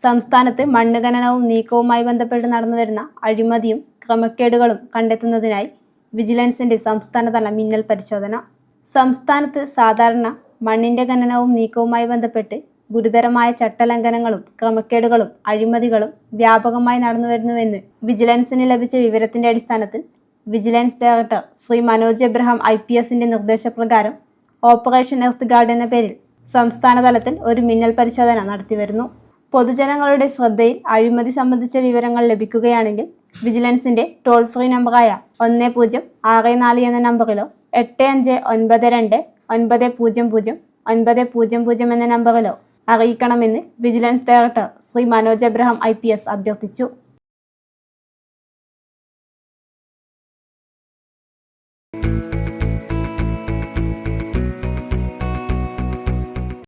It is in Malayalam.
സംസ്ഥാനത്ത് മണ്ണ് ഖനനവും നീക്കവുമായി ബന്ധപ്പെട്ട് നടന്നുവരുന്ന അഴിമതിയും ക്രമക്കേടുകളും കണ്ടെത്തുന്നതിനായി വിജിലൻസിന്റെ സംസ്ഥാനതല മിന്നൽ പരിശോധന. സംസ്ഥാനത്ത് സാധാരണ മണ്ണിന്റെ ഖനനവും നീക്കവുമായി ബന്ധപ്പെട്ട് ഗുരുതരമായ ചട്ടലംഘനങ്ങളും ക്രമക്കേടുകളും അഴിമതികളും വ്യാപകമായി നടന്നുവരുന്നുവെന്ന് വിജിലൻസിന് ലഭിച്ച വിവരത്തിന്റെ അടിസ്ഥാനത്തിൽ വിജിലൻസ് ഡയറക്ടർ ശ്രീ മനോജ് എബ്രഹാം IPSന്റെ നിർദ്ദേശപ്രകാരം ഓപ്പറേഷൻ എർത്ത് ഗാർഡ് എന്ന പേരിൽ സംസ്ഥാനതലത്തിൽ ഒരു മിന്നൽ പരിശോധന നടത്തിവരുന്നു. പൊതുജനങ്ങളുടെ ശ്രദ്ധയിൽ അഴിമതി സംബന്ധിച്ച വിവരങ്ങൾ ലഭിക്കുകയാണെങ്കിൽ വിജിലൻസിന്റെ ടോൾ ഫ്രീ നമ്പറായ 1064 എന്ന നമ്പറിലോ 8592900900 എന്ന നമ്പറിലോ അറിയിക്കണമെന്ന് vigilance director Shri Manoj Abraham IPS അഭ്യർത്ഥിച്ചു.